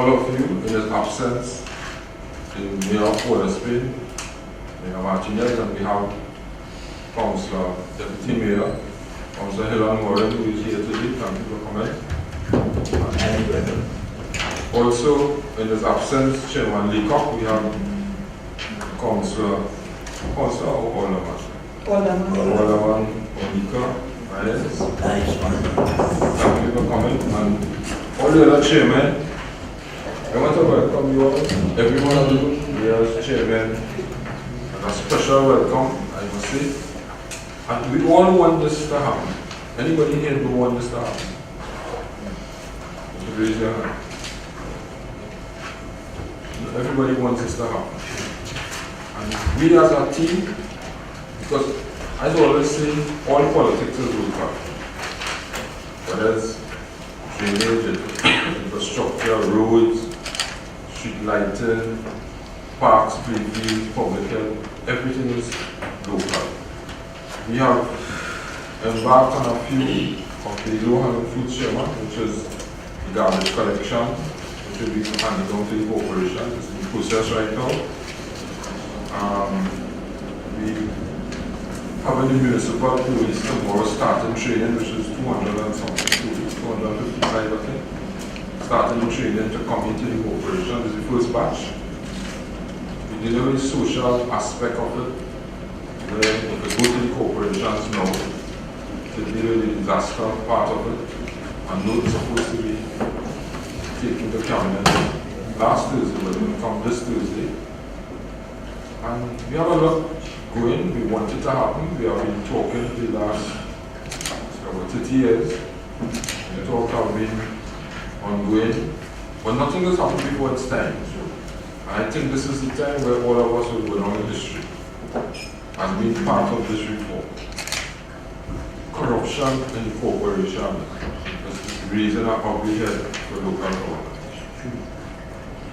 all of you in his absence, in Mayor Hosein, Mayor Martinez, and we have Councillor Deputy Mayor, Councillor Hill and Warren, who is here today. Thank you for coming. Also, in his absence, Chairman Leacock, we have Councillor Alderman Monica. Thank you for coming. And all the other chairmen, I want to welcome you all, every one of you, here as chairman, and a special welcome, I must say. And we all want this to happen. Anybody here who want this to happen? Raise your hand. Everybody wants this to happen. And we as a team, because as I always say, all politics is local. Whether it's drainage, infrastructure, roads, street lighting, parks, playfields, public health, everything is local. We have embarked on a few of the low-hanging fruit, Chairman, which is the garbage collection, which will be handed down to the corporation. It's in process right now. We have the municipal police tomorrow starting training, which is 200 and something, 255 I think. Starting training to come into the corporation. This is the first batch. We did a very social aspect of it, where if we go to the corporations now to deal with the disaster part of it, and know it's supposed to be taken to cabinet last Thursday, but it will come this Thursday. And we have a lot going. We want it to happen. We have been talking for the last about 30 years. The talk have been ongoing, but nothing has happened before its time. And I think this is the time where all of us will go down in history as being part of this reform. Corruption in the corporation is raising an ugly head for local government.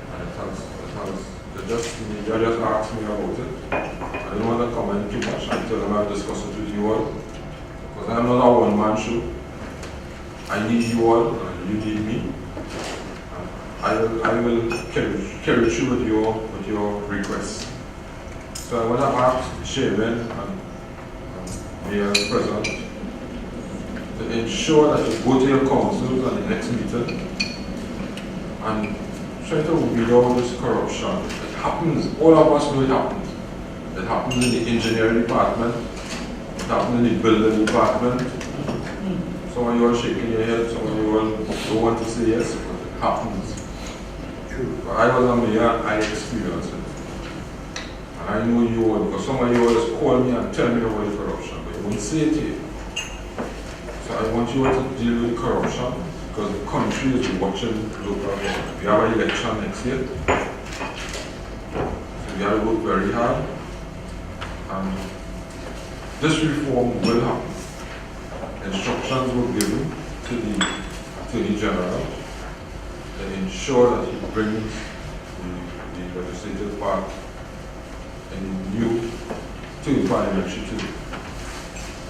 And they just asked me about it. I don't want to comment too much until I'm discussing it with you all, because I'm not a one-man show. I need you all, and you need me. I will carry through with your requests. So I want to ask the Chairman and Mayor President to ensure that you go to your councils at the next meeting and try to weed out this corruption. It happens, all of us know it happens. It happens in the engineering department, it happens in the building department. Some of you are shaking your head, some of you all don't want to say yes, but it happens. But I was a mayor, I experienced it. And I know you all, because some of you always call me and tell me about the corruption, but you won't say it here. So I want you all to deal with corruption, because the country is watching local government. We have an election next year. So we have to work very hard. And this reform will happen. Instructions were given to the Attorney General to ensure that he brings the legislative part in the new third parliamentary term.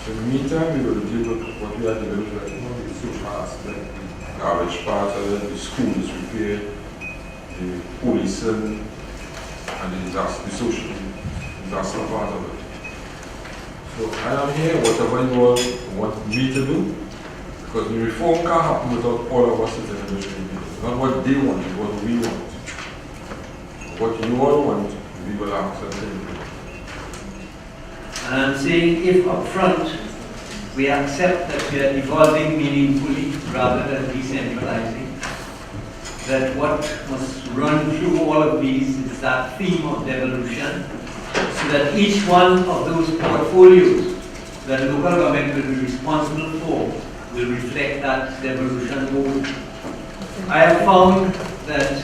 So in the meantime, we will deal with what we are dealing with right now, the social aspect, the garbage part of it, the schools repair, the policing, and the social disaster part of it. So I am here, whatever you all want me to do, because the reform can't happen without all of us sitting in this room. Not what they want, it's what we want. What you all want, we will answer to you. And I'm saying if up front we accept that we are evolving meaningfully rather than decentralizing, that what must run through all of these is that theme of devolution, so that each one of those portfolios that local government will be responsible for will reflect that devolution mode. I have found that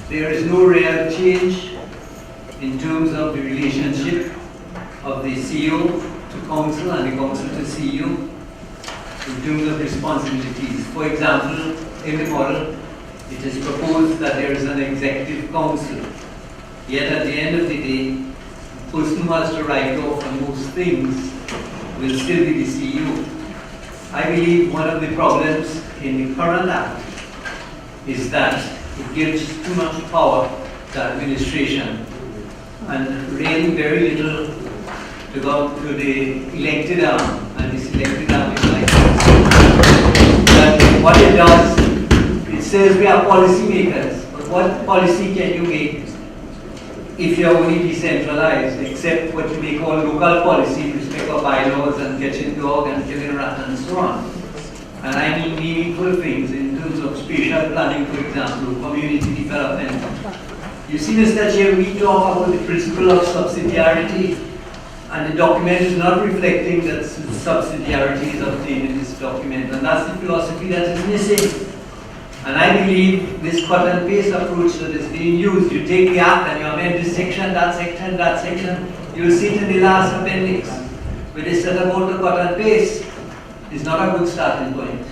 there is no real change in terms of the relationship of the CEO to council and the council to CEO in terms of responsibilities. For example, in the model, it is proposed that there is an executive council. Yet at the end of the day, the person who has to write off on most things will still be the CEO. I believe one of the problems in the current act is that it gives too much power to administration and really very little to go to the elected arm, and this elected arm is like this. But what it does, it says we are policy makers, but what policy can you make if you're only decentralized, except what you may call local policy, which make up bylaws and getting dog and killing rat and so on. And I mean meaningful things in terms of spatial planning, for example, community development. You see, Mr. Chair, we talk about the principle of subsidiarity, and the document is not reflecting that subsidiarity is obtained in this document, and that's the philosophy that is missing. And I believe this cut and paste approach that is being used, you take the act and you amend this section, that section, you'll see it in the last appendix. But they said about the cut and paste is not a good starting point.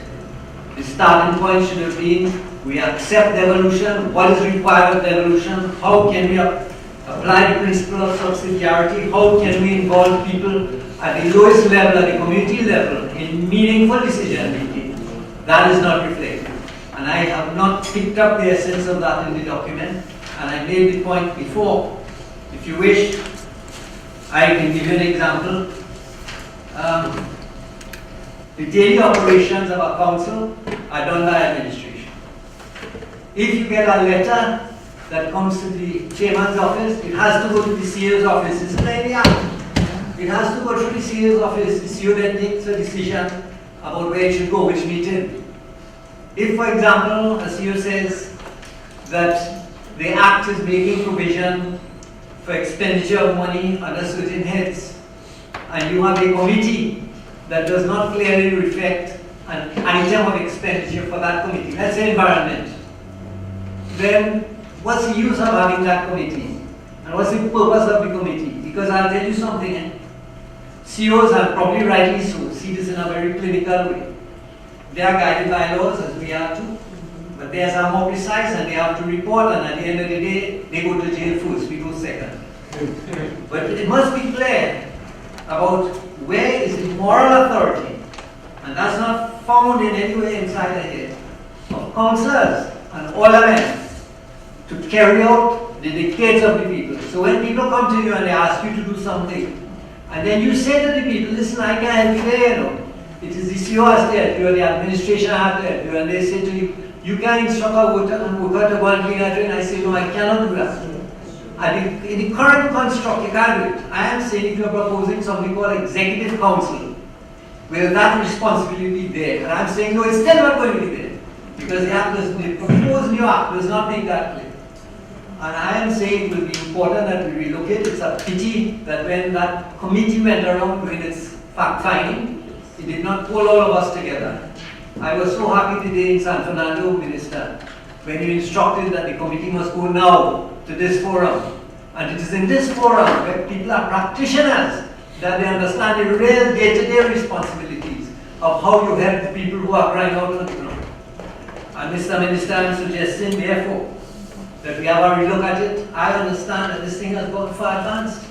The starting point should have been, we accept devolution, what is required of devolution, how can we apply the principle of subsidiarity, how can we involve people at the lowest level, at the community level, in meaningful decision making. That is not reflected. And I have not picked up the essence of that in the document, and I made the point before. If you wish, I can give you an example. The daily operations of a council are done by administration. If you get a letter that comes to the chairman's office, it has to go to the CEO's office. It's like the act. It has to go through the CEO's office. The CEO then takes a decision about where it should go, which meeting. If, for example, a CEO says that the Act is making provision for expenditure of money under certain heads, and you have a committee that does not clearly reflect an item of expenditure for that committee, let's say environment, then what's the use of having that committee? And what's the purpose of the committee? Because I'll tell you something, CEOs, and probably rightly so, see this in a very clinical way. They are guided by laws, as we are too, but theirs are more precise and they have to report, and at the end of the day, they go to jail first, we go second. But it must be clear about where is the moral authority, and that's not found in any way inside the head of councillors and aldermen to carry out the dictates of the people. So when people come to you and they ask you to do something, and then you say to the people, listen, I can't help you there, you know. It is the CEO has to help you, or the administration has to help you, and they say to you, you can instruct a worker to go and clean a drain. I say, no, I cannot do that. And in the current construct, you can't do it. I am saying if you are proposing something called executive council, where that responsibility there, and I'm saying, no, it's still not going to be there, because the proposed new act does not make that clear. And I am saying it will be important that we relocate. It's a pity that when that committee went around doing its fact-finding, it did not pull all of us together. I was so happy today in San Fernando, Minister, when you instructed that the committee must go now to this forum. And it is in this forum where people are practitioners that they understand the real day-to-day responsibilities of how you help the people who are crying out on the ground. And Mr. Minister, I'm suggesting, therefore, that we have a relook at it. I understand that this thing has gone far advanced.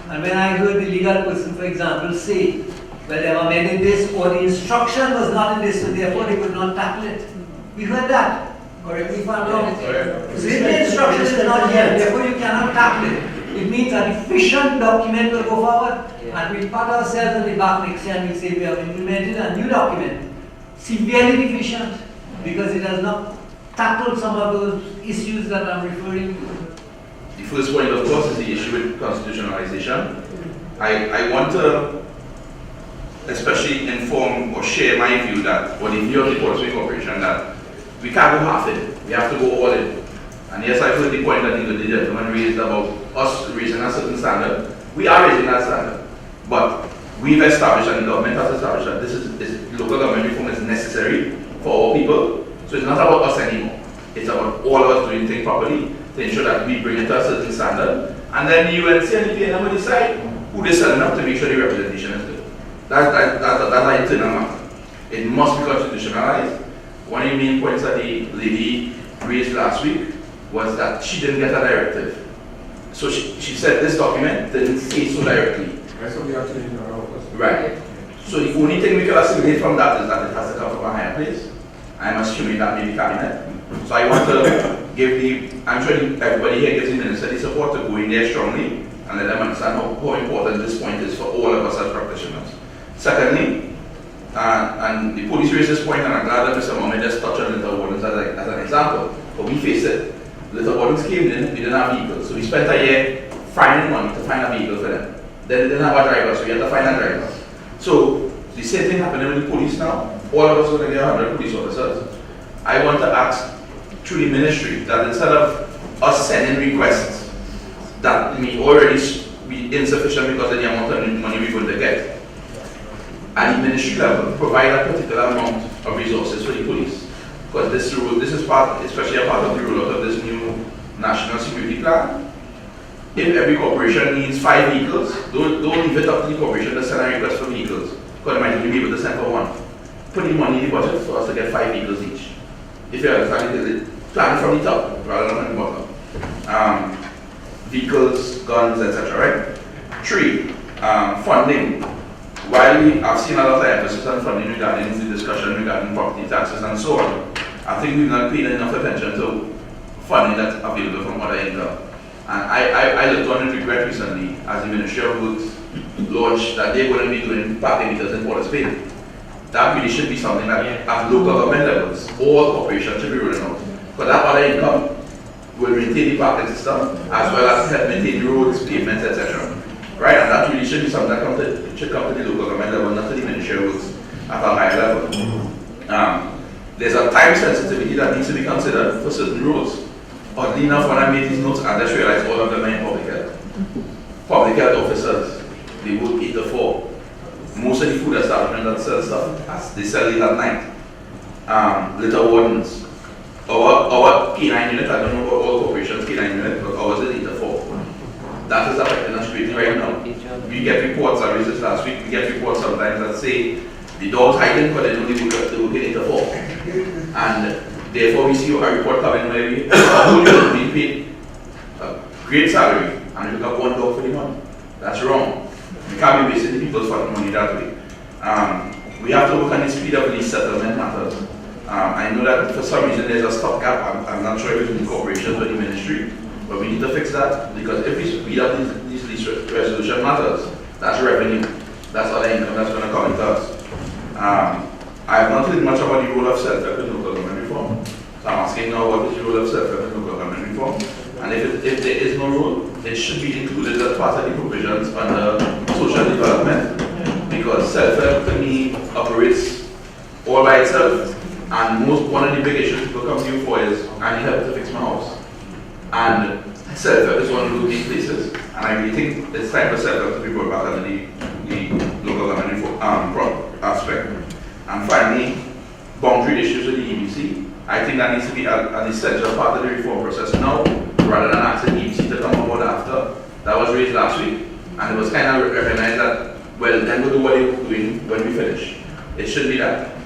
And when I heard the legal person, for example, say, well, they have amended this, or the instruction was not in this, so therefore they could not tackle it. We heard that. Correct me if I'm wrong. So if the instruction is not here, therefore you cannot tackle it. It means an efficient document will go forward, and we pat ourselves on the back next year and we say we have implemented a new document, severely deficient, because it has not tackled some of those issues that I'm referring to. The first point, of course, is the issue with constitutionalization. I want to especially inform or share my view that, or the view of the Municipal Corporation, that we can't go half in, we have to go all in. And yes, I've heard the point that the gentleman raised about us raising a certain standard. We are raising that standard, but we've established, and the government has established, that this local government reform is necessary for all people. So it's not about us anymore. It's about all of us doing things properly to ensure that we bring it to a certain standard. And then the UNC and the PNM will decide who they send up to make sure the representation is good. That's an internal matter. It must be constitutionalized. One of the main points that the lady raised last week was that she didn't get a directive. So she said this document didn't say so directly. Right. So the only thing we can assimilate from that is that it has to come from a higher place. I'm assuming that may be cabinet. So I want to I'm sure everybody here gives the minister the support to go in there strongly and let them understand how important this point is for all of us as practitioners. Secondly, and the police raised this point, and I'm glad that Mr. Mohammed just touched on litter wardens as an example, but we faced it. Litter wardens came in, we didn't have vehicles, so we spent a year finding money to find a vehicle for them. Then they didn't have a driver, so we had to find a driver. So the same thing happening with the police now. All of us are going to get 100 police officers. I want to ask through the ministry that instead of us sending requests that may already be insufficient because of the amount of money we're going to get, at the ministry level, provide a particular amount of resources for the police. Because this is part, especially a part of the rollout of this new national security plan. If every corporation needs 5 vehicles, don't leave it up to the corporation to send a request for vehicles, because they might only be able to send for 1. Put the money in the budget for us to get 5 vehicles each. If you understand it, plan from the top rather than from the bottom. Vehicles, guns, etc. Right? 3. Funding. While I've seen a lot of emphasis on funding regarding the discussion regarding property taxes and so on, I think we've not paid enough attention to funding that's available from other income. And I looked on in regret recently as the Ministry of Works launched that they're going to be doing parking meters in Port of Spain. That really should be something that at local government levels, all corporations should be rolling out. Because that other income will maintain the parking system as well as help maintain roads, pavements, etc. Right, and that really should be something that should come to the local government level, not to the Ministry of Works at a higher level. There's a time sensitivity that needs to be considered for certain roads. Oddly enough, when I made these notes, I just realized all of them are in public health. Public health officers, they work 8 to 4. Most of the food establishments that sell stuff, they sell it at night. Litter wardens. Our K9 unit, I don't know about all corporations K9 unit, but ours is 8 to 4. That is affecting us greatly right now. We get reports, I raised this last week, we get reports sometimes that say the dogs hiding because they don't work in 8 to 4. And therefore we see a report coming where we are being paid a great salary and we pick up 1 dog for the month. That's wrong. We can't be wasting the people's money that way. We have to work on the speed of these settlement matters. I know that for some reason there's a stopgap. I'm not sure if it's in corporations or the ministry, but we need to fix that because if we speed up these resolution matters, that's revenue. That's other income that's going to come into us. I have not heard much about the role of self-help in local government reform. So I'm asking now, what is the role of self-help in local government reform? And if there is no role, it should be included as part of the provisions under social development. Because self-help to me operates all by itself. And one of the big issues people come to you for is, I need help to fix my house. And self-help is one of those big places. And I really think it's time for self-help to be brought back under the local government reform aspect. And finally, boundary issues with the EBC. I think that needs to be an essential part of the reform process now, rather than asking the EBC to come on board after. That was raised last week, and it was kind of recognized that, well, then we'll do what you're doing when we finish. It should be that.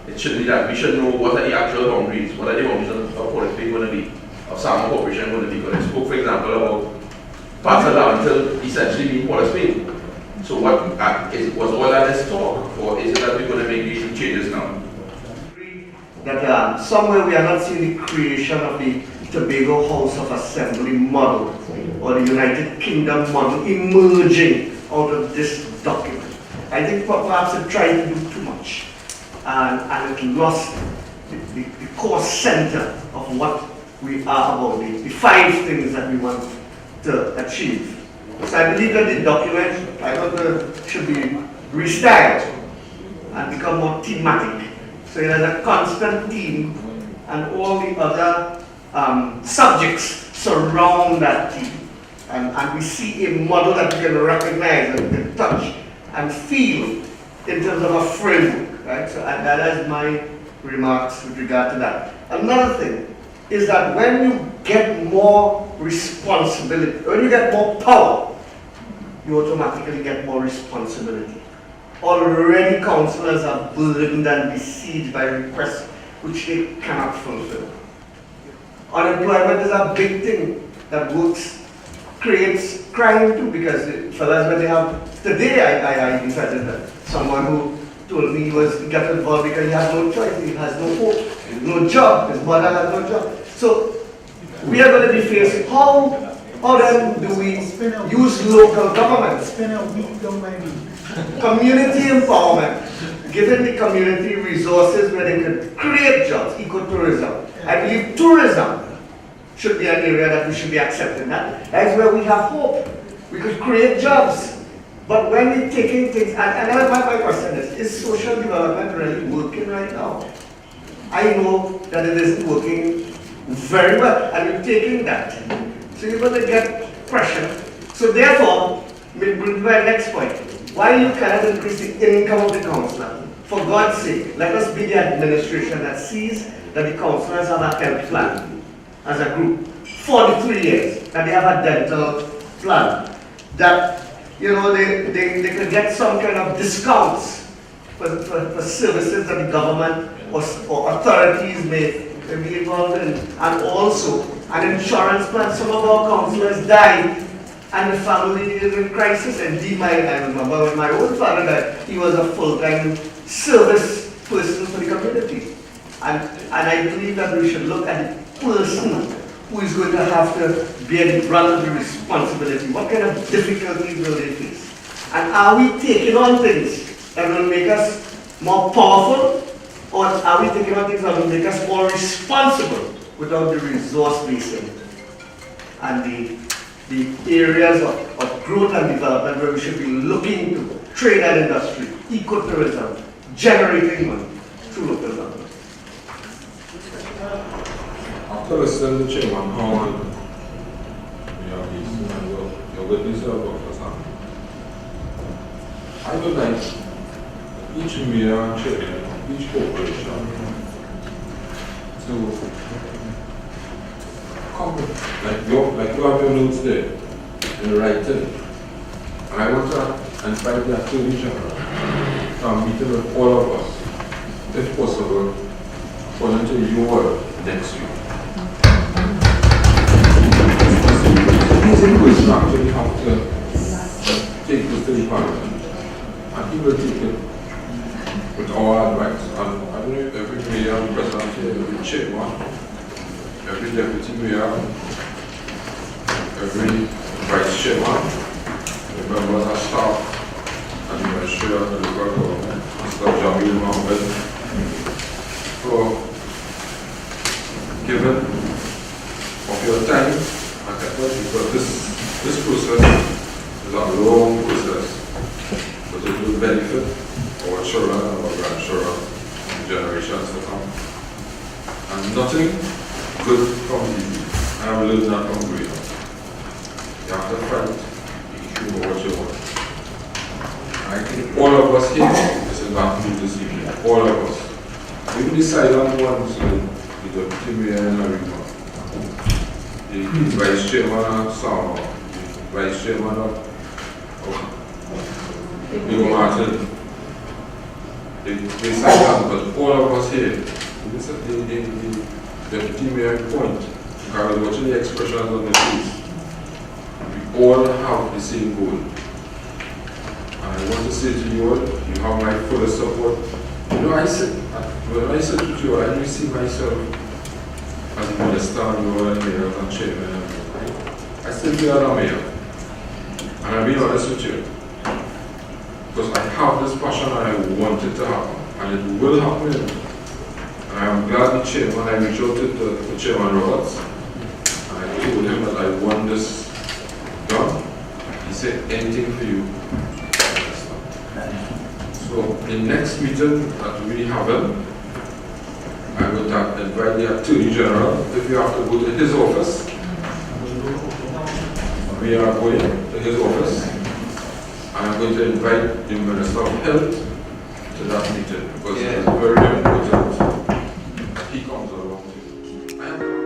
It should be that. We should know what are the actual boundaries, what are the boundaries of Port of Spain going to be, of Salmon Corporation going to be. Because I spoke, for example, about parts of until essentially being Port of Spain. So what was all that is talk, or is it that we're going to make these changes now? That somewhere we are not seeing the creation of the Tobago House of Assembly model or the United Kingdom model emerging out of this document. I think perhaps it tried to do too much and it lost the core center of what we are about, the 5 things that we want to achieve. So I believe that the document, I thought should be restyled and become more thematic. So it has a constant theme and all the other subjects surround that theme. And we see a model that we can recognize and we can touch and feel in terms of a framework. Right? So and that is my remarks with regard to that. Another thing is that when you get more responsibility, when you get more power, you automatically get more responsibility. Already councillors are burdened and besieged by requests which they cannot fulfill. Unemployment is a big thing that creates crime too, because fellas, when they have, today I decided that someone who told me he got involved because he has no choice, he has no hope, no job, his mother has no job. So we are going to be faced. How then do we use local government? Community empowerment, giving the community resources where they could create jobs, ecotourism. I believe tourism should be an area that we should be accepting. That's where we have hope. We could create jobs. But when we're taking things, and my question is social development really working right now? I know that it isn't working very well, and we're taking that. So you're going to get pressure. So therefore, we bring my next point. Why you cannot increase the income of the councillor? For God's sake, let us be the administration that sees that the councillors have a health plan as a group for the 3 years, that they have a dental plan, that they could get some kind of discounts for services that the government or authorities may be involved in, and also an insurance plan. Some of our councillors died and the family is in crisis. And I remember when my own father died, he was a full-time service person for the community. And I believe that we should look at the person who is going to have to bear the brunt of the responsibility. What kind of difficulties will they face? And are we taking on things that will make us more powerful, or are we taking on things that will make us more responsible without the resource basing and the areas of growth and development where we should be looking to trade and industry, ecotourism, generating money through local government? After listening to Chairman Howard, your witness about I would like each mayor and chairman, each corporation to come like you have your notes there in writing. And I want to invite the Attorney General to a meeting with all of us, if possible, according to your next week. These inquiries actually have to take this to the Parliament, and he will take it with our advice. And I don't know if every mayor present here, every chairman, every deputy mayor, every vice chairman, the members of staff, and the administrator of the local government, Mr. Jamil Mohammed, for giving of your time and effort, because this process is a long process, but it will benefit our children and our grandchildren and generations to come. And nothing good from easy. I have learned that from growing up. You have to fight for what you want. I think all of us here is in that mood this evening. All of us. Even the silent ones, the deputy mayor and everyone, the vice chairman of Sama, the vice chairman of Martin, they silent, but all of us here, the deputy mayor point, because I was watching the expressions on the face, we all have the same goal. And I want to say to you all, you have my full support. When I sit with you, I do see myself as a minister and you all mayors and chairman. I still feel a mayor. And I'll be honest with you. Because I have this passion and I want it to happen. And it will happen. And I am glad the chairman, I reached out to Chairman Roberts. And I told him that I want this done. He said, anything for you. So the next meeting that we have, I would invite the Attorney General. If you have to go to his office, we are going to his office. I'm going to invite the Minister of Health to that meeting because it is very important that he comes along to you.